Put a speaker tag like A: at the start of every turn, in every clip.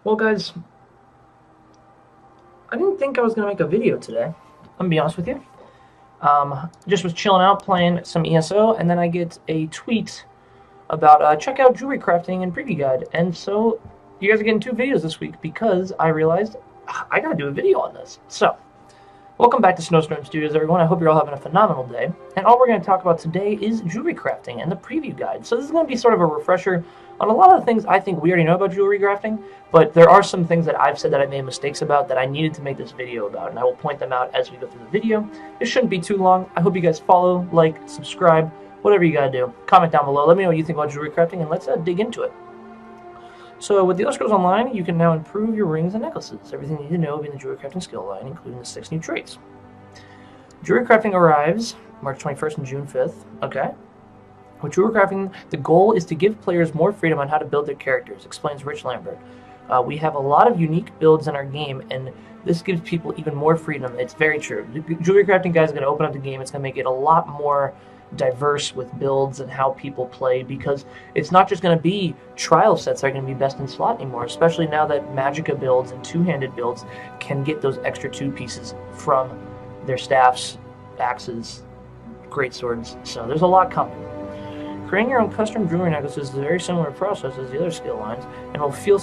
A: Well, guys, I didn't think I was going to make a video today. I'm going to be honest with you. Just was chilling out playing some ESO, and then I get a tweet about check out jewelry crafting and preview guide. And so you guys are getting two videos this week because I realized I got to do a video on this. So, welcome back to Snowstorm Studios, everyone. I hope you're all having a phenomenal day. And all we're going to talk about today is jewelry crafting and the preview guide. So this is going to be sort of a refresher on a lot of the things I think we already know about jewelry crafting, but there are some things that I've said that I made mistakes about that I needed to make this video about, and I will point them out as we go through the video. It shouldn't be too long. I hope you guys follow, like, subscribe, whatever you gotta do. Comment down below. Let me know what you think about jewelry crafting, and let's dig into it. So with the Elder Scrolls Online, you can now improve your rings and necklaces. Everything you need to know in the jewelry crafting skill line, including the 6 new traits. Jewelry crafting arrives March 21st and June 5th. Okay. With jewelry crafting, the goal is to give players more freedom on how to build their characters, explains Rich Lambert. We have a lot of unique builds in our game, and this gives people even more freedom. It's very true. The jewelry crafting guys are going to open up the game. It's going to make it a lot more diverse with builds and how people play, because it's not just going to be trial sets that are going to be best in slot anymore, especially now that Magicka builds and two-handed builds can get those extra 2 pieces from their staffs, axes, great swords. So there's a lot coming. Creating your own custom jewelry necklaces is a very similar process as the other skill lines, and will feel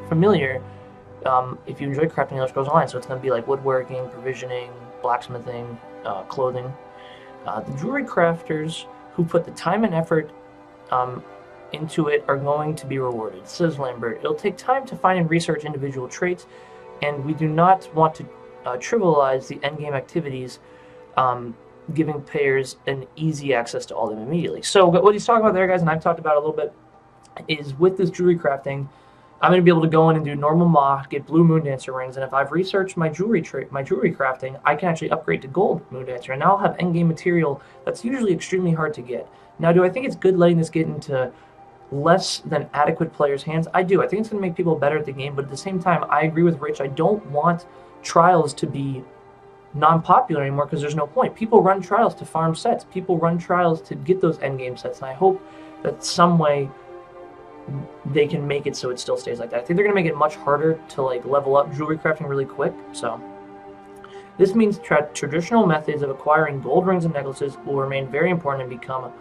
A: familiar if you enjoy crafting the Elder Scrolls Online. So it's going to be like woodworking, provisioning, blacksmithing, clothing. The jewelry crafters who put the time and effort into it are going to be rewarded, says Lambert. It'll take time to find and research individual traits, and we do not want to trivialize the endgame activities, giving players an easy access to all of them immediately. So what he's talking about there, guys, and I've talked about it a little bit, is with this jewelry crafting, I'm going to be able to go in and do normal Maw, get blue Moon Dancer rings, and if I've researched my jewelry crafting, I can actually upgrade to gold Moon Dancer, and now I'll have endgame material that's usually extremely hard to get. Now, do I think it's good letting this get into less than adequate players' hands? I do. I think it's going to make people better at the game, but at the same time, I agree with Rich. I don't want trials to be non-popular anymore, because there's no point. People run trials to farm sets. People run trials to get those endgame sets, and I hope that some way they can make it so it still stays like that. I think they're going to make it much harder to like level up jewelry crafting really quick. So this means traditional methods of acquiring gold rings and necklaces will remain very important and become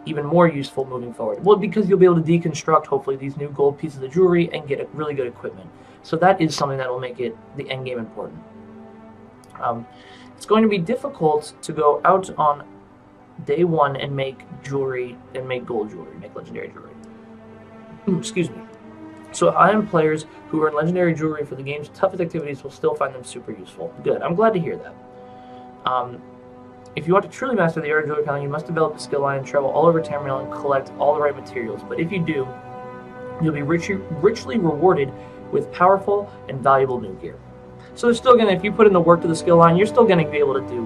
A: even more useful moving forward. Well, because you'll be able to deconstruct hopefully these new gold pieces of jewelry and get a really good equipment. So that is something that will make it the endgame important. It's going to be difficult to go out on day 1 and make jewelry, and make gold jewelry, make legendary jewelry. Excuse me. So IM players who earn legendary jewelry for the game's toughest activities will still find them super useful. Good. I'm glad to hear that. If you want to truly master the art of jewelry crafting, you must develop a skill line and travel all over Tamriel and collect all the right materials. But if you do, you'll be richly rewarded with powerful and valuable new gear. So they're still going to, if you put in the work to the skill line, you're still going to be able to do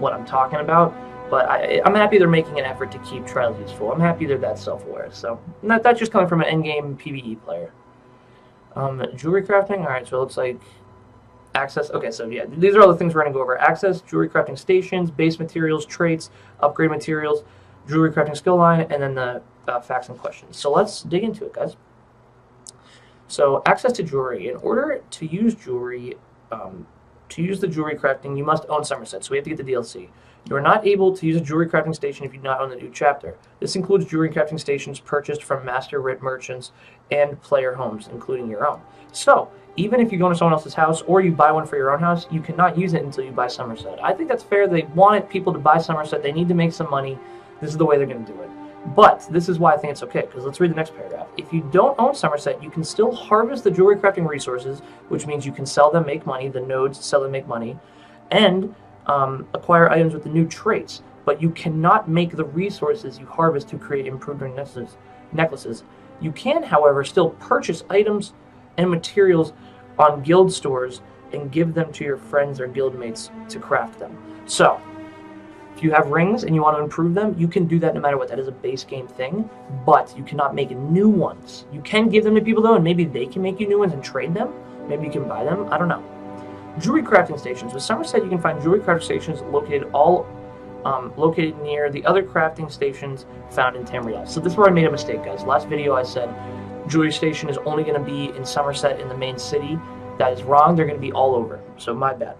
A: what I'm talking about. But I'm happy they're making an effort to keep trials useful. I'm happy they're that self-aware. So that's just coming from an endgame PvE player. Jewelry crafting. All right, so it looks like access. Okay, so yeah, these are all the things we're going to go over. Access, jewelry crafting stations, base materials, traits, upgrade materials, jewelry crafting skill line, and then the facts and questions. So let's dig into it, guys. So access to jewelry. In order to use jewelry, to use the jewelry crafting, you must own Summerset. So we have to get the DLC. You are not able to use a jewelry crafting station if you do not own the new chapter. This includes jewelry crafting stations purchased from master merchants and player homes, including your own. So, even if you go into someone else's house or you buy one for your own house, you cannot use it until you buy Summerset. I think that's fair. They wanted people to buy Summerset. They need to make some money. This is the way they're going to do it. But this is why I think it's okay, because let's read the next paragraph. If you don't own Summerset, you can still harvest the jewelry crafting resources, which means you can sell them, make money, the nodes sell them, make money, and acquire items with the new traits, but you cannot make the resources you harvest to create improved necklaces. You can, however, still purchase items and materials on guild stores and give them to your friends or guildmates to craft them. So, if you have rings and you want to improve them, you can do that no matter what. That is a base game thing, but you cannot make new ones. You can give them to people, though, and maybe they can make you new ones and trade them. Maybe you can buy them. I don't know. Jewelry crafting stations. With Summerset, you can find jewelry crafting stations located near the other crafting stations found in Tamriel. So this is where I made a mistake, guys. Last video I said jewelry station is only going to be in Summerset in the main city. That is wrong. They're going to be all over. So my bad.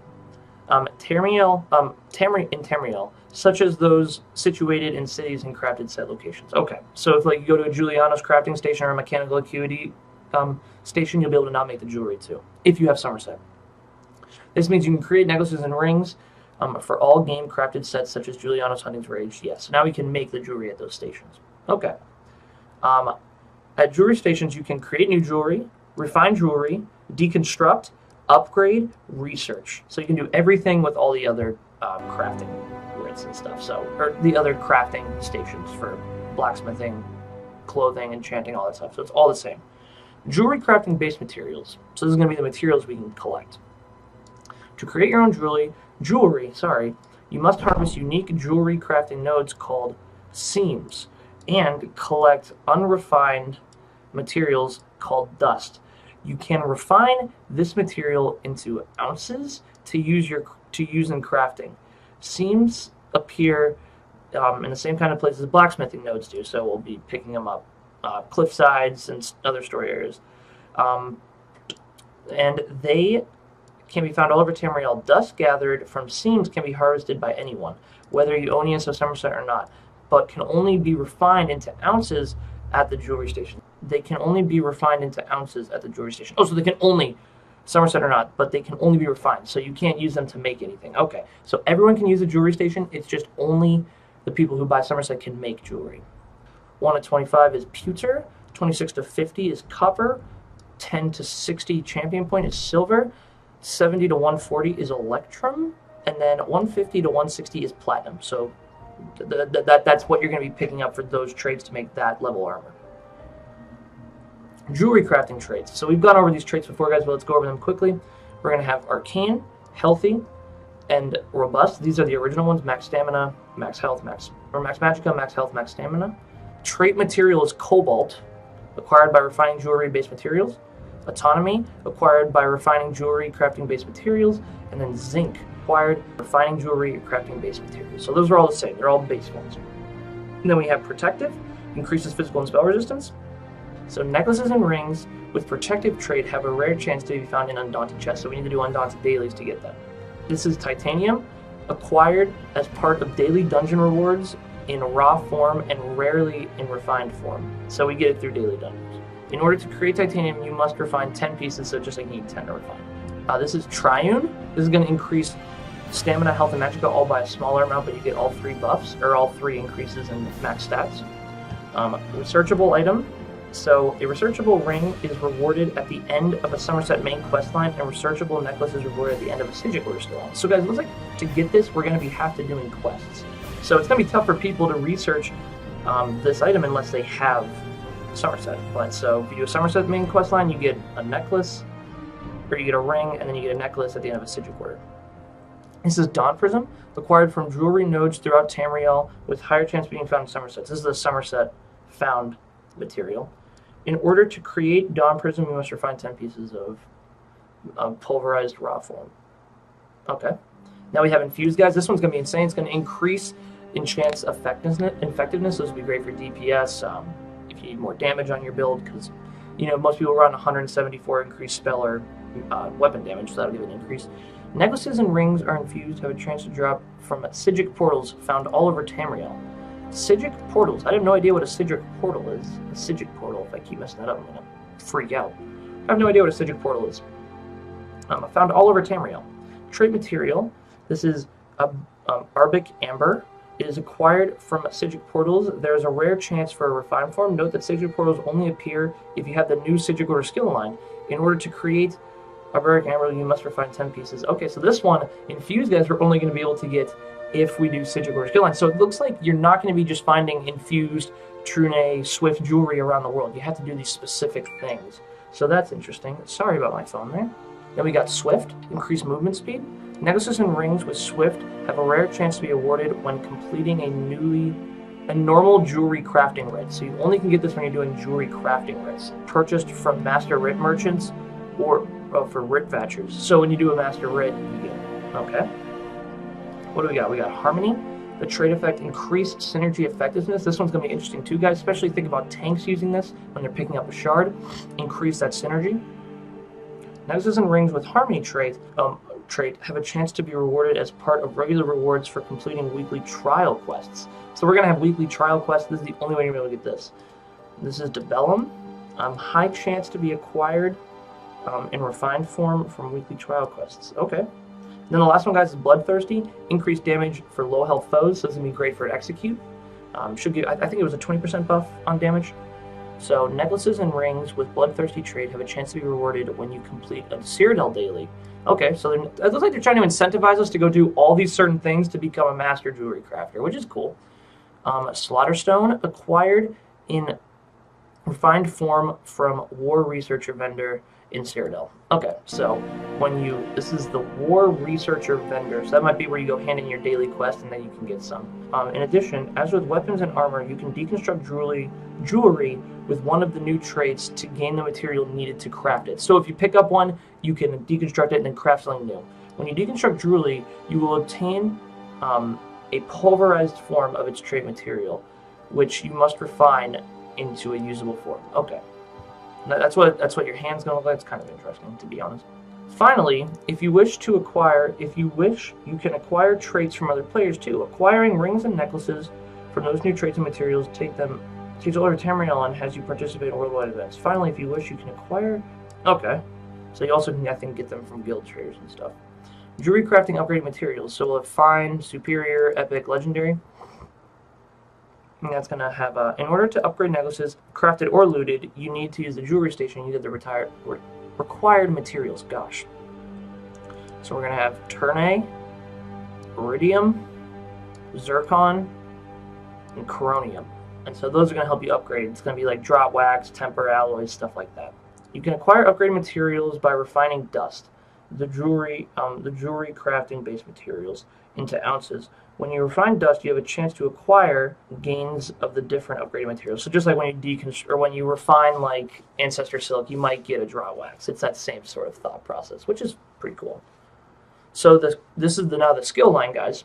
A: Tamriel, such as those situated in cities and crafted set locations. Okay, so if like you go to a Giuliano's crafting station or a mechanical acuity station, you'll be able to not make the jewelry too, if you have Summerset. This means you can create necklaces and rings for all game crafted sets such as Giuliano's Hunting's Rage. Yes, so now we can make the jewelry at those stations. Okay. At jewelry stations, you can create new jewelry, refine jewelry, deconstruct, upgrade, research. So you can do everything with all the other crafting grids and stuff. So, or the other crafting stations for blacksmithing, clothing, enchanting, all that stuff. So it's all the same. Jewelry crafting base materials. So this is going to be the materials we can collect. To create your own jewelry, you must harvest unique jewelry crafting nodes called seams and collect unrefined materials called dust. You can refine this material into ounces to use in crafting. Seams appear in the same kind of places blacksmithing nodes do, so we'll be picking them up cliff sides and other storage areas. And they can be found all over Tamriel. Dust gathered from seams can be harvested by anyone, whether you own ESO Summerset or not, but can only be refined into ounces at the jewelry station. They can only be refined into ounces at the jewelry station. Oh, so they can only, Summerset or not, but they can only be refined, so you can't use them to make anything. Okay, so everyone can use the jewelry station, it's just only the people who buy Summerset can make jewelry. 1 to 25 is pewter, 26 to 50 is copper, 10 to 60 champion point is silver, 70 to 140 is electrum, and then 150 to 160 is platinum. So that's what you're going to be picking up for those trades to make that level armor. Jewelry crafting traits. So we've gone over these traits before, guys, but let's go over them quickly. We're going to have arcane, healthy, and robust. These are the original ones: max stamina, max health, max magicka, max health, max stamina. Trait material is cobalt, acquired by refining jewelry base materials. Autonomy, acquired by refining jewelry crafting base materials. And then zinc, acquired refining jewelry crafting base materials. So those are all the same. They're all base ones. And then we have protective, increases physical and spell resistance. So necklaces and rings with protective trait have a rare chance to be found in undaunted chests. So we need to do undaunted dailies to get them. This is titanium, acquired as part of daily dungeon rewards in raw form and rarely in refined form. So we get it through daily dungeons. In order to create titanium, you must refine 10 pieces, so just like you need 10 to refine. This is triune. This is going to increase stamina, health, and magicka all by a smaller amount, but you get all 3 buffs, or all 3 increases in max stats. Researchable item. So a researchable ring is rewarded at the end of a Summerset main questline, and researchable necklace is rewarded at the end of a Sigil order line. So guys, it looks like to get this, we're going to have to doing quests. So it's going to be tough for people to research this item unless they have Summerset. But so if you do a Summerset main questline, you get a necklace, or you get a ring, and then you get a necklace at the end of a Sigil order. This is Dawn Prism, acquired from jewelry nodes throughout Tamriel, with higher chance of being found in Summerset. This is the Summerset found material. In order to create Dawn Prism, you must refine 10 pieces of pulverized raw form. Okay. Now we have Infused, guys. This one's going to be insane. It's going to increase enchant's effectiveness. This will be great for DPS, if you need more damage on your build, because, you know, most people run 174 increased spell or weapon damage, so that'll give an increase. Necklaces and rings are infused, have a chance to drop from Sigil portals found all over Tamriel. Sigil portals. I have no idea what a Sigil portal is. A Sigil portal. If I keep messing that up, I'm going to freak out. I have no idea what a Sigil portal is. Found all over Tamriel. Trait material. This is Arbic Amber. It is acquired from Sigil portals. There is a rare chance for a refined form. Note that Sigil portals only appear if you have the new Sigil order skill line. In order to create Arbic Amber, you must refine 10 pieces. Okay, so this one, Infused, guys, we're only going to be able to get if we do Sigil order skill line. So it looks like you're not going to be just finding Infused, Trune, Swift jewelry around the world. You have to do these specific things. So that's interesting. Sorry about my phone there. Then we got Swift, increased movement speed. Necklaces and rings with Swift have a rare chance to be awarded when completing a normal jewelry crafting writ. So you only can get this when you're doing jewelry crafting writs, purchased from master writ merchants or for writ vatchers. So when you do a master writ, you get it. Okay. What do we got? We got Harmony. The trait effect, increased synergy effectiveness. This one's going to be interesting too, guys, especially think about tanks using this when they're picking up a shard. Increase that synergy. Necklaces and rings with harmony trait have a chance to be rewarded as part of regular rewards for completing weekly trial quests. So we're going to have weekly trial quests. This is the only way you're going to be able to get this. This is Debellum. High chance to be acquired in refined form from weekly trial quests. Okay. And then the last one, guys, is Bloodthirsty. Increased damage for low health foes, so this is going to be great for Execute. Should give, I think it was a 20% buff on damage. So necklaces and rings with Bloodthirsty trait have a chance to be rewarded when you complete a Cyrodiil daily. Okay, so it looks like they're trying to incentivize us to go do all these certain things to become a master jewelry crafter, which is cool. Slaughterstone acquired in refined form from War Researcher vendor in Cyrodiil. Okay, so this is the War Researcher vendor, so that might be where you go hand in your daily quest and then you can get some. In addition, as with weapons and armor, you can deconstruct jewelry with one of the new traits to gain the material needed to craft it. So if you pick up one, you can deconstruct it and then craft something new. When you deconstruct jewelry, you will obtain a pulverized form of its trait material, which you must refine into a usable form. Okay. Now that's what your hand's gonna look like. It's kind of interesting, to be honest. Finally, if you wish, you can acquire traits from other players too. Acquiring rings and necklaces from those new traits and materials takes all your Tamriel and has you participate in worldwide events. Finally, if you wish, you can acquire. Okay. So you also can, I think, get them from guild traders and stuff. Jewelry crafting upgraded materials. So we'll have fine, superior, epic, legendary. And that's going to have, in order to upgrade necklaces crafted or looted, you need to use the jewelry station. You get the required materials. Gosh. So we're going to have Terne, Iridium, Zircon, and Coronium. And so those are going to help you upgrade. It's going to be like drop wax, temper alloys, stuff like that. You can acquire upgraded materials by refining dust, the jewelry crafting base materials, into ounces. When you refine dust, you have a chance to acquire gains of the different upgraded materials. So just like when you refine like Ancestor Silk, you might get a draw wax. It's that same sort of thought process, which is pretty cool. So this is now the skill line, guys.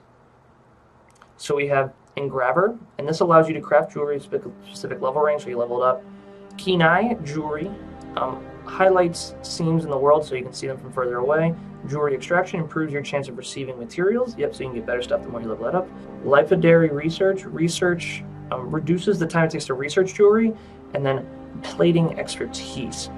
A: So we have Engraver, and this allows you to craft jewelry at specific level range, so you level it up. Keen Eye Jewelry highlights seams in the world so you can see them from further away. Jewelry Extraction improves your chance of receiving materials. Yep, so you can get better stuff the more you level that up. Lapidary Research reduces the time it takes to research jewelry, and then Plating Expertise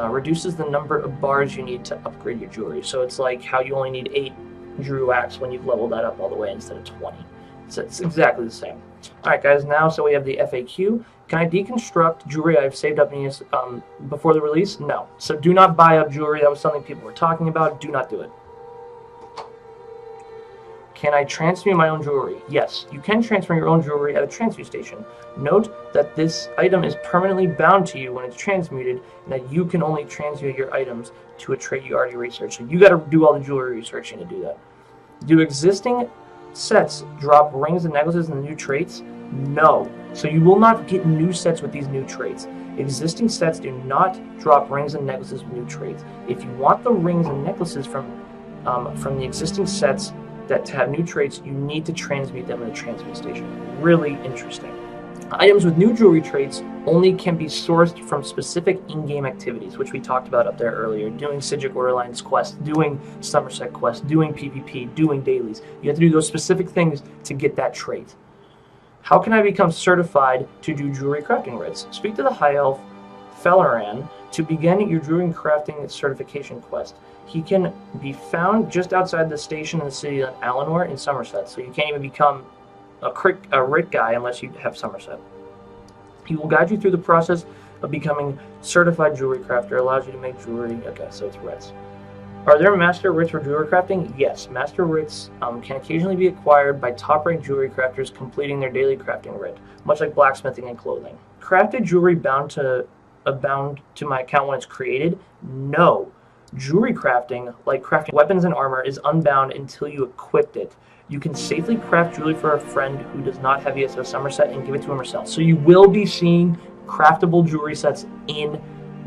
A: reduces the number of bars you need to upgrade your jewelry. So it's like how you only need 8 Drew Wax when you've leveled that up all the way instead of 20. So it's exactly the same. Alright guys, now so we have the FAQ. Can I deconstruct jewelry I've saved up before the release? No. So do not buy up jewelry. That was something people were talking about. Do not do it. Can I transmute my own jewelry? Yes, you can transfer your own jewelry at a transmute station. Note that this item is permanently bound to you when it's transmuted, and that you can only transmute your items to a trait you already researched. So you got to do all the jewelry researching to do that. Do existing sets drop rings and necklaces and new traits? No. So you will not get new sets with these new traits. Existing sets do not drop rings and necklaces with new traits. If you want the rings and necklaces from the existing sets that have new traits, you need to transmute them in a transmute station. Really interesting. Items with new jewelry traits only can be sourced from specific in-game activities, which we talked about up there earlier. Doing Psijic Orderline's quest, doing Summerset quest, doing PvP, doing dailies. You have to do those specific things to get that trait. How can I become certified to do jewelry crafting writs? Speak to the High Elf Felleran to begin your jewelry crafting certification quest. He can be found just outside the station in the city of Alinor in Summerset, so you can't even become a writ guy unless you have Summerset. He will guide you through the process of becoming certified jewelry crafter. Allows you to make jewelry. Okay, so it's writs. Are there master writs for jewelry crafting? Yes, master writs can occasionally be acquired by top-ranked jewelry crafters completing their daily crafting writ, much like blacksmithing and clothing. Crafted jewelry bound to my account when it's created? No. Jewelry crafting, like crafting weapons and armor, is unbound until you equipped it. You can safely craft jewelry for a friend who does not have ESO Summerset and give it to him yourself. So you will be seeing craftable jewelry sets in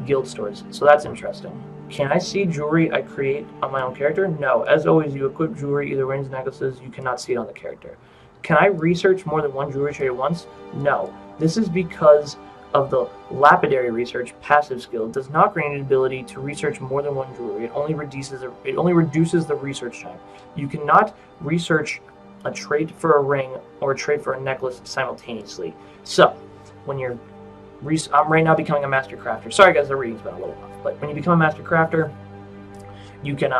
A: guild stores. So that's interesting. Can I see jewelry I create on my own character? No. As always, you equip jewelry, either rings, necklaces, you cannot see it on the character. Can I research more than one jewelry trade at once? No. This is because of the lapidary research passive skill. It does not grant an ability to research more than one jewelry. It only reduces the research time. You cannot research a trade for a ring or a trade for a necklace simultaneously. So, when you're I'm right now becoming a master crafter. Sorry guys, the reading's been a little off, but when you become a master crafter, you can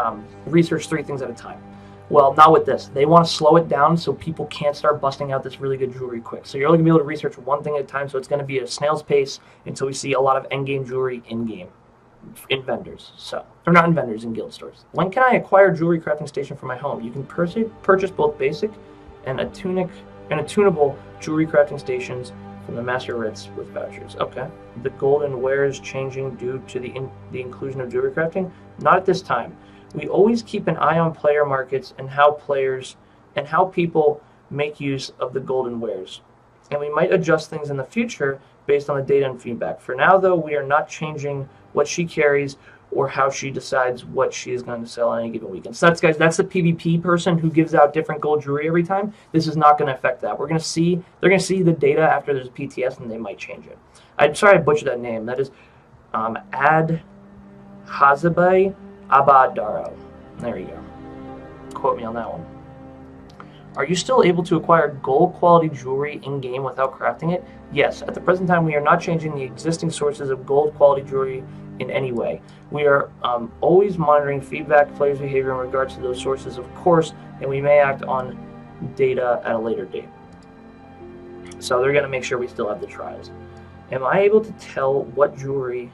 A: research 3 things at a time. Well, not with this. They want to slow it down so people can't start busting out this really good jewelry quick. So you're only going to be able to research 1 thing at a time, so it's going to be a snail's pace until we see a lot of endgame jewelry in-game in vendors. So, or not in vendors, in guild stores. When can I acquire jewelry crafting station for my home? You can purchase both basic and attunable jewelry crafting stations from the Master Ritz with vouchers. Okay. The golden wares changing due to the inclusion of jewelry crafting? Not at this time. We always keep an eye on player markets and how people make use of the golden wares. And we might adjust things in the future based on the data and feedback. For now, though, we are not changing what she carries or how she decides what she is going to sell on any given weekend. So that's, guys, that's the PvP person who gives out different gold jewelry every time. This is not going to affect that. They're going to see the data after there's a PTS, and they might change it. I'm sorry I butchered that name. That is Ad Hazabay Abadaro. There you go. Quote me on that one. Are you still able to acquire gold quality jewelry in-game without crafting it? Yes. At the present time, we are not changing the existing sources of gold quality jewelry in any way. We are always monitoring feedback, players' behavior in regards to those sources, of course, and we may act on data at a later date. So they're going to make sure we still have the trials. Am I able to tell what jewelry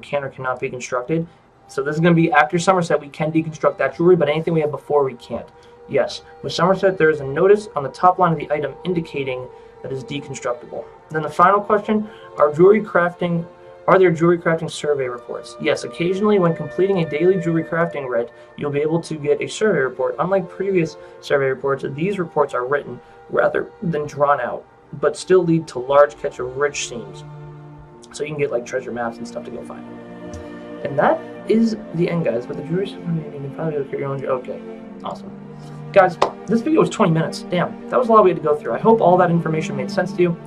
A: can or cannot be constructed? So this is going to be after Summerset. We can deconstruct that jewelry, but anything we have before, we can't. Yes, with Summerset, there is a notice on the top line of the item indicating that is deconstructible. Then the final question, are there jewelry crafting survey reports? Yes, occasionally when completing a daily jewelry crafting ret, you'll be able to get a survey report. Unlike previous survey reports, these reports are written rather than drawn out, but still lead to large catch of rich seams. So you can get like treasure maps and stuff to go find. And that is the end, guys. But the jewelry, you can probably go your own. Okay, awesome. Guys, this video was 20 minutes. Damn, that was a lot we had to go through. I hope all that information made sense to you.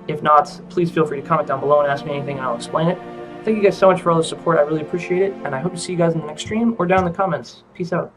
A: If not, please feel free to comment down below and ask me anything and I'll explain it. Thank you guys so much for all the support. I really appreciate it. And I hope to see you guys in the next stream or down in the comments. Peace out.